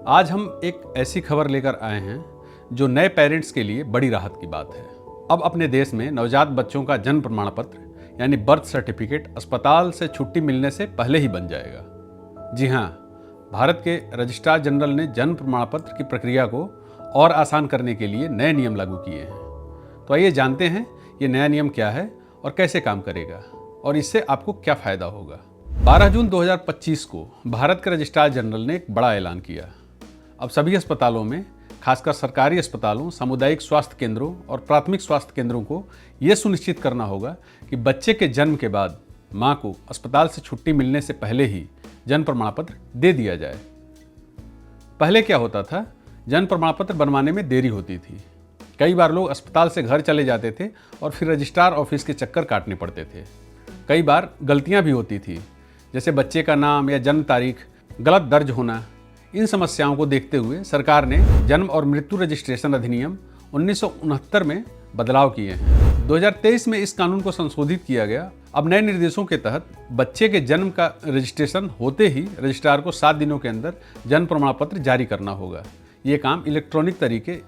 आज हम एक ऐसी खबर लेकर आए हैं जो नए पेरेंट्स के लिए बड़ी राहत की बात है। अब अपने देश में नवजात बच्चों का जन्म प्रमाण पत्र यानी बर्थ सर्टिफिकेट अस्पताल से छुट्टी मिलने से पहले ही बन जाएगा। जी हाँ, भारत के रजिस्ट्रार जनरल ने जन्म प्रमाण पत्र की प्रक्रिया को और आसान करने के लिए नए नियम लागू किए हैं। तो आइए जानते हैं ये नया नियम क्या है और कैसे काम करेगा और इससे आपको क्या फ़ायदा होगा। 12 जून 2025 को भारत के रजिस्ट्रार जनरल ने एक बड़ा ऐलान किया। अब सभी अस्पतालों में, खासकर सरकारी अस्पतालों, सामुदायिक स्वास्थ्य केंद्रों और प्राथमिक स्वास्थ्य केंद्रों को ये सुनिश्चित करना होगा कि बच्चे के जन्म के बाद मां को अस्पताल से छुट्टी मिलने से पहले ही जन्म प्रमाण पत्र दे दिया जाए। पहले क्या होता था, जन्म प्रमाण पत्र बनवाने में देरी होती थी। कई बार लोग अस्पताल से घर चले जाते थे और फिर रजिस्ट्रार ऑफिस के चक्कर काटने पड़ते थे। कई बार गलतियां भी होती थी, जैसे बच्चे का नाम या जन्म तारीख गलत दर्ज होना। इन समस्याओं को देखते हुए सरकार ने जन्म और मृत्यु रजिस्ट्रेशन अधिनियम 1969 में बदलाव किए हैं। 2023 में इस कानून को संशोधित किया गया। अब नए निर्देशों के तहत बच्चे के जन्म का रजिस्ट्रेशन होते ही रजिस्ट्रार को 7 दिनों के अंदर जन्म प्रमाण पत्र जारी करना होगा। ये काम इलेक्ट्रॉनिक तरीके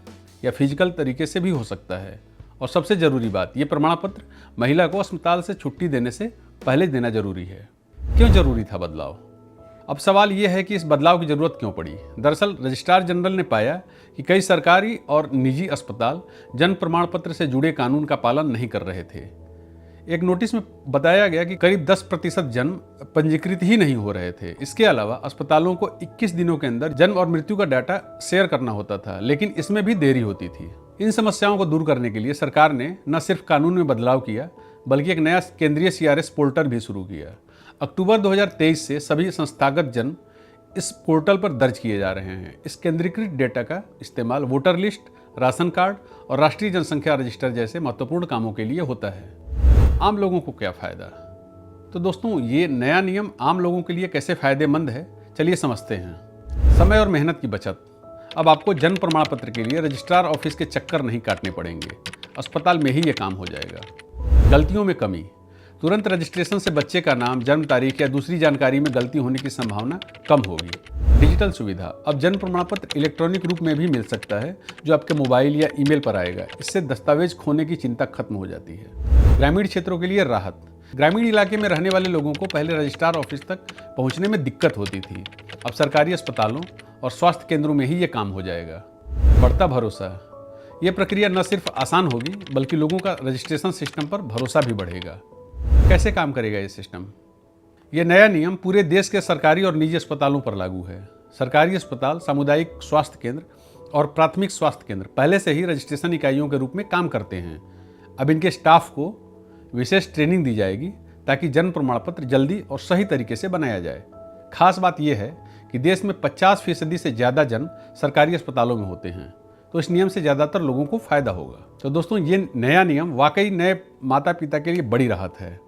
या फिजिकल तरीके से भी हो सकता है। और सबसे ज़रूरी बात, ये प्रमाण पत्र महिला को अस्पताल से छुट्टी देने से पहले देना जरूरी है। क्यों जरूरी था बदलाव? अब सवाल यह है कि इस बदलाव की जरूरत क्यों पड़ी। दरअसल रजिस्ट्रार जनरल ने पाया कि कई सरकारी और निजी अस्पताल जन्म प्रमाण पत्र से जुड़े कानून का पालन नहीं कर रहे थे। एक नोटिस में बताया गया कि करीब 10% जन्म पंजीकृत ही नहीं हो रहे थे। इसके अलावा अस्पतालों को 21 दिनों के अंदर जन्म और मृत्यु का डाटा शेयर करना होता था, लेकिन इसमें भी देरी होती थी। इन समस्याओं को दूर करने के लिए सरकार ने न सिर्फ कानून में बदलाव किया, बल्कि एक नया केंद्रीय CRS पोर्टल भी शुरू किया। अक्टूबर 2023 से सभी संस्थागत जन्म इस पोर्टल पर दर्ज किए जा रहे हैं। इस केंद्रीकृत डेटा का इस्तेमाल वोटर लिस्ट, राशन कार्ड और राष्ट्रीय जनसंख्या रजिस्टर जैसे महत्वपूर्ण कामों के लिए होता है। आम लोगों को क्या फ़ायदा? तो दोस्तों, ये नया नियम आम लोगों के लिए कैसे फ़ायदेमंद है, चलिए समझते हैं। समय और मेहनत की बचत। अब आपको जन्म प्रमाण पत्र के लिए रजिस्ट्रार ऑफिस के चक्कर नहीं काटने पड़ेंगे, अस्पताल में ही ये काम हो जाएगा। गलतियों में कमी। तुरंत रजिस्ट्रेशन से बच्चे का नाम, जन्म तारीख या दूसरी जानकारी में गलती होने की संभावना कम होगी। डिजिटल सुविधा। अब जन्म प्रमाण पत्र इलेक्ट्रॉनिक रूप में भी मिल सकता है, जो आपके मोबाइल या ईमेल पर आएगा। इससे दस्तावेज खोने की चिंता खत्म हो जाती है। ग्रामीण क्षेत्रों के लिए राहत। ग्रामीण इलाके में रहने वाले लोगों को पहले रजिस्ट्रार ऑफिस तक पहुंचने में दिक्कत होती थी। अब सरकारी अस्पतालों और स्वास्थ्य केंद्रों में ही ये काम हो जाएगा। बढ़ता भरोसा। ये प्रक्रिया न सिर्फ आसान होगी, बल्कि लोगों का रजिस्ट्रेशन सिस्टम पर भरोसा भी बढ़ेगा। कैसे काम करेगा ये सिस्टम? ये नया नियम पूरे देश के सरकारी और निजी अस्पतालों पर लागू है। सरकारी अस्पताल, सामुदायिक स्वास्थ्य केंद्र और प्राथमिक स्वास्थ्य केंद्र पहले से ही रजिस्ट्रेशन इकाइयों के रूप में काम करते हैं। अब इनके स्टाफ को विशेष ट्रेनिंग दी जाएगी ताकि जन्म प्रमाण पत्र जल्दी और सही तरीके से बनाया जाए। खास बात यह है कि देश में 50% से ज़्यादा जन्म सरकारी अस्पतालों में होते हैं, तो इस नियम से ज़्यादातर लोगों को फ़ायदा होगा। तो दोस्तों, ये नया नियम वाकई नए माता पिता के लिए बड़ी राहत है।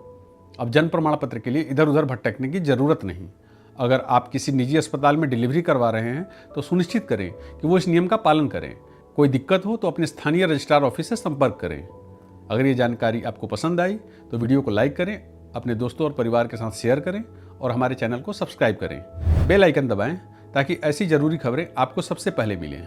अब जन्म प्रमाण पत्र के लिए इधर उधर भटकने की ज़रूरत नहीं। अगर आप किसी निजी अस्पताल में डिलीवरी करवा रहे हैं तो सुनिश्चित करें कि वो इस नियम का पालन करें। कोई दिक्कत हो तो अपने स्थानीय रजिस्ट्रार ऑफिस से संपर्क करें। अगर ये जानकारी आपको पसंद आई तो वीडियो को लाइक करें, अपने दोस्तों और परिवार के साथ शेयर करें और हमारे चैनल को सब्सक्राइब करें। बेल आइकन दबाएं ताकि ऐसी ज़रूरी खबरें आपको सबसे पहले मिलें।